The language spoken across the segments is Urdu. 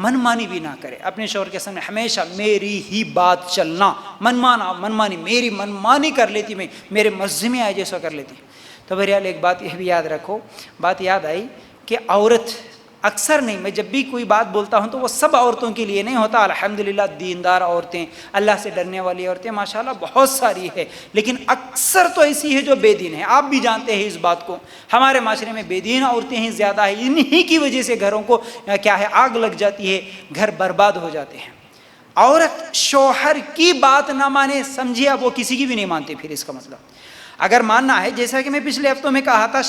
منمانی بھی نہ کرے. اپنے شوہر کے سامنے ہمیشہ میری ہی بات چلنا، منمانی، میری منمانی کر لیتی، میں میرے مزے میں آئے جیسا کر لیتی. تو بہرحال ایک بات یہ بھی یاد رکھو، بات یاد آئی کہ عورت اکثر نہیں، میں جب بھی کوئی بات بولتا ہوں تو وہ سب عورتوں کے لیے نہیں ہوتا. الحمدللہ دیندار عورتیں، اللہ سے ڈرنے والی عورتیں ماشاءاللہ بہت ساری ہے، لیکن اکثر تو ایسی ہے جو بے دین ہے. آپ بھی جانتے ہیں اس بات کو، ہمارے معاشرے میں بے دین عورتیں ہی زیادہ ہیں. انہی کی وجہ سے گھروں کو کیا ہے آگ لگ جاتی ہے، گھر برباد ہو جاتے ہیں. عورت شوہر کی بات نہ مانے، سمجھیے اب وہ کسی کی بھی نہیں مانتے. پھر اس کا مطلب اگر ماننا ہے، جیسا کہ میں پچھلے ہفتوں میں کہا تھا،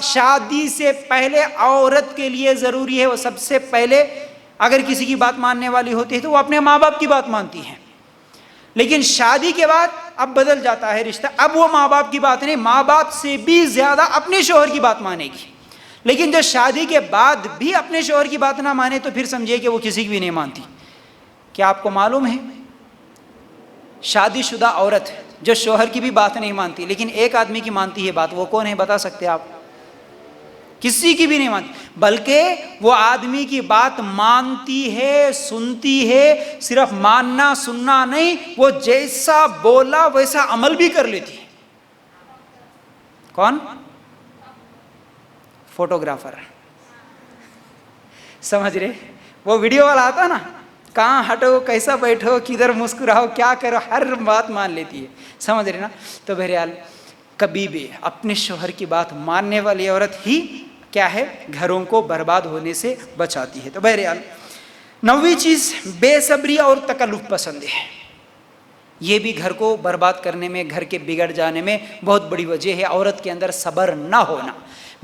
شادی سے پہلے عورت کے لیے ضروری ہے وہ سب سے پہلے اگر کسی کی بات ماننے والی ہوتی ہے تو وہ اپنے ماں باپ کی بات مانتی ہیں. لیکن شادی کے بعد اب بدل جاتا ہے رشتہ، اب وہ ماں باپ کی بات نہیں، ماں باپ سے بھی زیادہ اپنے شوہر کی بات مانے گی. لیکن جو شادی کے بعد بھی اپنے شوہر کی بات نہ مانے تو پھر سمجھیے کہ وہ کسی کی بھی نہیں مانتی. کیا آپ کو معلوم ہے شادی شدہ عورت جو شوہر کی بھی بات نہیں مانتی لیکن ایک آدمی کی مانتی ہے بات، وہ کون ہے بتا سکتے آپ؟ کسی کی بھی نہیں مانتی، بلکہ وہ آدمی کی بات مانتی ہے، سنتی ہے. صرف ماننا سننا نہیں، وہ جیسا بولا ویسا عمل بھی کر لیتی ہے. کون؟ فوٹوگرافر. سمجھ رہے؟ وہ ویڈیو والا آتا نا، کہاں ہٹو، کیسا بیٹھو، کدھر مسکراؤ، کیا کرو، ہر بات مان لیتی ہے. سمجھ رہے نا؟ تو بہرحال کبھی بھی اپنے شوہر کی بات ماننے والی عورت ہی کیا ہے گھروں کو برباد ہونے سے بچاتی ہے. تو بہرحال 9ویں چیز بے صبری اور تکلف پسندی ہے. یہ بھی گھر کو برباد کرنے میں، گھر کے بگڑ جانے میں بہت بڑی وجہ ہے. عورت کے اندر صبر نہ ہونا.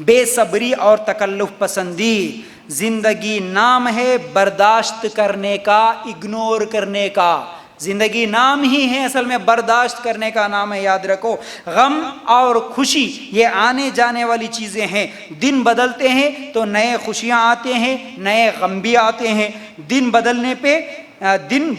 بے صبری اور تکلف پسندی زندگی نام ہے برداشت کرنے کا، اگنور کرنے کا. زندگی نام ہی ہے، اصل میں برداشت کرنے کا نام ہے. یاد رکھو، غم اور خوشی یہ آنے جانے والی چیزیں ہیں. دن بدلتے ہیں تو نئے خوشیاں آتے ہیں، نئے غم بھی آتے ہیں. دن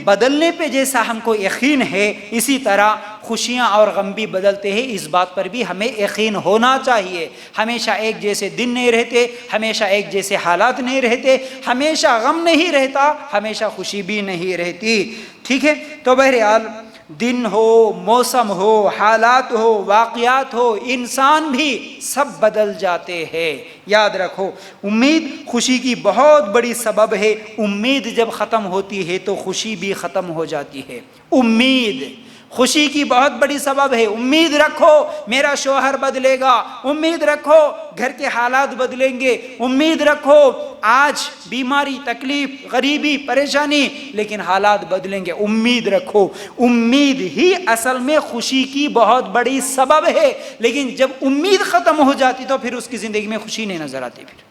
بدلنے پہ جیسا ہم کو یقین ہے، اسی طرح خوشیاں اور غم بھی بدلتے ہیں. اس بات پر بھی ہمیں یقین ہونا چاہیے. ہمیشہ ایک جیسے دن نہیں رہتے، ہمیشہ ایک جیسے حالات نہیں رہتے، ہمیشہ غم نہیں رہتا، ہمیشہ خوشی بھی نہیں رہتی. ٹھیک ہے؟ تو بہرحال دن ہو، موسم ہو، حالات ہو، واقعات ہو، انسان بھی سب بدل جاتے ہیں. یاد رکھو، امید خوشی کی بہت بڑی سبب ہے. امید جب ختم ہوتی ہے تو خوشی بھی ختم ہو جاتی ہے. امید خوشی کی بہت بڑی سبب ہے. امید رکھو میرا شوہر بدلے گا، امید رکھو گھر کے حالات بدلیں گے، امید رکھو آج بیماری، تکلیف، غریبی، پریشانی، لیکن حالات بدلیں گے. امید رکھو. امید ہی اصل میں خوشی کی بہت بڑی سبب ہے. لیکن جب امید ختم ہو جاتی تو پھر اس کی زندگی میں خوشی نہیں نظر آتی. پھر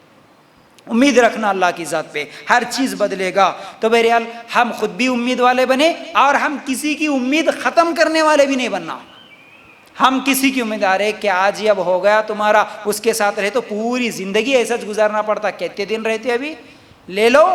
امید رکھنا اللہ کی ذات پہ، ہر چیز بدلے گا. تو بہرحال ہم خود بھی امید والے بنے اور ہم کسی کی امید ختم کرنے والے بھی نہیں بننا. ہم کسی کی امیدوار ہے کہ آج ہی اب ہو گیا تمہارا، اس کے ساتھ رہے تو پوری زندگی ایسا گزارنا پڑتا. کتنے دن رہتے، ابھی لے لو،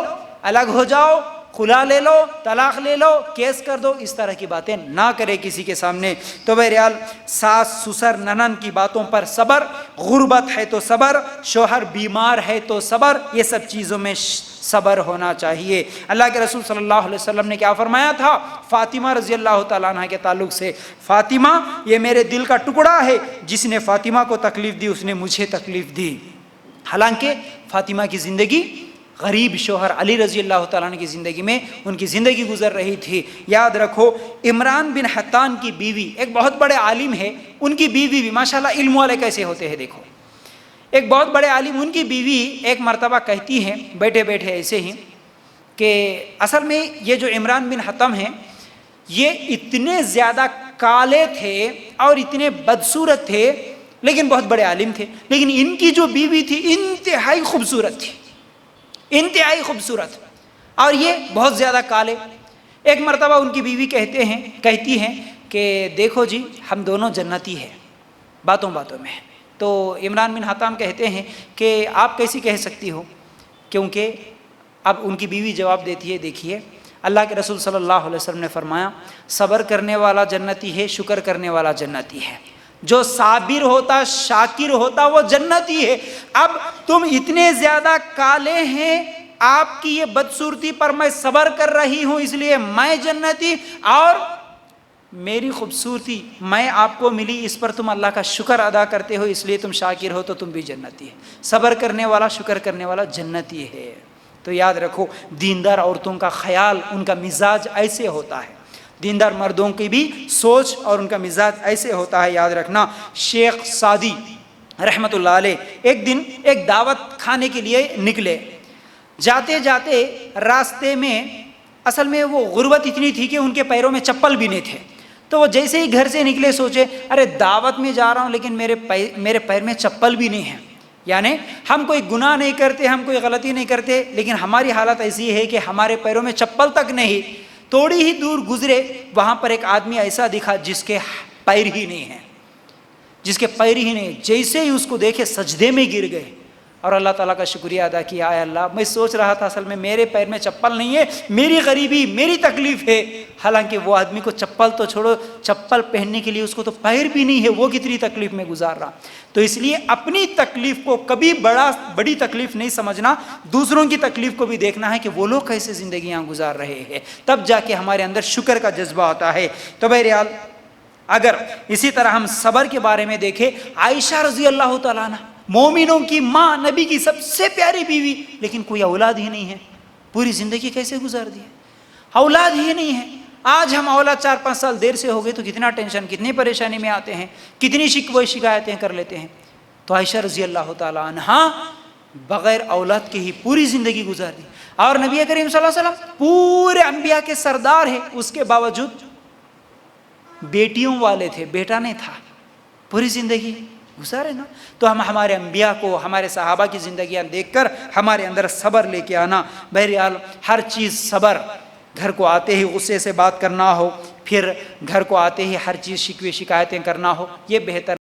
الگ ہو جاؤ، کھلا لے لو، طلاق لے لو، کیس کر دو. اس طرح کی باتیں نہ کرے کسی کے سامنے. تو بہرحال ساس، سسر، ننند کی باتوں پر صبر، غربت ہے تو صبر، شوہر بیمار ہے تو صبر، یہ سب چیزوں میں صبر ہونا چاہیے. اللہ کے رسول صلی اللہ علیہ وسلم نے کیا فرمایا تھا فاطمہ رضی اللہ تعالیٰ عنہ کے تعلق سے؟ فاطمہ یہ میرے دل کا ٹکڑا ہے، جس نے فاطمہ کو تکلیف دی اس نے مجھے تکلیف دی. حالانکہ فاطمہ کی زندگی غریب شوہر علی رضی اللہ تعالیٰ عنہ کی زندگی میں ان کی زندگی گزر رہی تھی. یاد رکھو، عمران بن حطان کی بیوی ایک بہت بڑے عالم ہے، ان کی بیوی بھی ماشاءاللہ علم والے کیسے ہوتے ہیں دیکھو. ایک بہت بڑے عالم، ان کی بیوی ایک مرتبہ کہتی ہے بیٹھے بیٹھے ایسے ہی کہ اصل میں یہ جو عمران بن حطم ہیں یہ اتنے زیادہ کالے تھے اور اتنے بدصورت تھے لیکن بہت بڑے عالم تھے. لیکن ان کی جو بیوی تھی انتہائی خوبصورت تھی، انتہائی خوبصورت، اور یہ بہت زیادہ کالے. ایک مرتبہ ان کی بیوی کہتی ہیں کہ دیکھو جی ہم دونوں جنتی ہیں، باتوں باتوں میں. تو عمران بن حطام کہتے ہیں کہ آپ کیسی کہہ سکتی ہو؟ کیونکہ اب ان کی بیوی جواب دیتی ہے، دیکھیے اللہ کے رسول صلی اللہ علیہ وسلم نے فرمایا صبر کرنے والا جنتی ہے، شکر کرنے والا جنتی ہے. جو صابر ہوتا، شاکر ہوتا، وہ جنتی ہے. اب تم اتنے زیادہ کالے ہیں آپ کی یہ بدصورتی پر میں صبر کر رہی ہوں اس لیے میں جنتی، اور میری خوبصورتی میں آپ کو ملی اس پر تم اللہ کا شکر ادا کرتے ہو اس لیے تم شاکر ہو تو تم بھی جنتی ہے۔ صبر کرنے والا، شکر کرنے والا جنتی ہے۔ تو یاد رکھو، دیندار عورتوں کا خیال، ان کا مزاج ایسے ہوتا ہے، دیندار مردوں کی بھی سوچ اور ان کا مزاج ایسے ہوتا ہے، یاد رکھنا۔ شیخ سعدی رحمۃ اللہ علیہ ایک دن ایک دعوت کھانے کے لیے نکلے، جاتے جاتے راستے میں اصل میں وہ غربت اتنی تھی کہ ان کے پیروں میں چپل بھی نہیں تھے، تو وہ جیسے ہی گھر سے نکلے سوچے ارے دعوت میں جا رہا ہوں لیکن میرے پیر میں چپل بھی نہیں ہے۔ یعنی ہم کوئی گناہ نہیں کرتے، ہم کوئی غلطی نہیں کرتے، لیکن ہماری حالت ایسی ہے کہ ہمارے پیروں میں چپل تک نہیں۔ تھوڑی ہی دور گزرے، وہاں پر ایک آدمی ایسا دکھا جس کے پیر ہی نہیں ہیں، جس کے پیر ہی نہیں، جیسے ہی اس کو دیکھے سجدے میں گر گئے اور اللہ تعالیٰ کا شکریہ ادا کیا، اے اللہ میں سوچ رہا تھا اصل میں میرے پیر میں چپل نہیں ہے، میری غریبی، میری تکلیف ہے، حالانکہ وہ آدمی کو چپل تو چھوڑو، چپل پہننے کے لیے اس کو تو پیر بھی نہیں ہے، وہ کتنی تکلیف میں گزار رہا۔ تو اس لیے اپنی تکلیف کو کبھی بڑی تکلیف نہیں سمجھنا، دوسروں کی تکلیف کو بھی دیکھنا ہے کہ وہ لوگ کیسے زندگیاں گزار رہے ہیں، تب جا کے ہمارے اندر شکر کا جذبہ ہوتا ہے۔ تو بہرحال اگر اسی طرح ہم صبر کے بارے میں دیکھیں، عائشہ رضی اللہ تعالیٰ عنہ مومنوں کی ماں، نبی کی سب سے پیاری بیوی، لیکن کوئی اولاد ہی نہیں ہے، پوری زندگی کیسے گزار دی ہے، اولاد ہی نہیں ہے۔ آج ہم اولاد 4-5 سال دیر سے ہو گئے تو کتنا ٹینشن، کتنی پریشانی میں آتے ہیں، کتنی شکوے شکایتیں کر لیتے ہیں۔ تو عائشہ رضی اللہ تعالیٰ عنہا بغیر اولاد کے ہی پوری زندگی گزار دی، اور نبی کریم صلی اللہ علیہ وسلم پورے انبیاء کے سردار ہیں، اس کے باوجود بیٹیوں والے تھے، بیٹا نہیں تھا، پوری زندگی گزارے نا۔ تو ہم ہمارے انبیاء کو، ہمارے صحابہ کی زندگیاں دیکھ کر ہمارے اندر صبر لے کے آنا۔ بہرحال ہر چیز صبر، گھر کو آتے ہی غصے سے بات کرنا ہو، پھر گھر کو آتے ہی ہر چیز شکوے شکایتیں کرنا ہو، یہ بہتر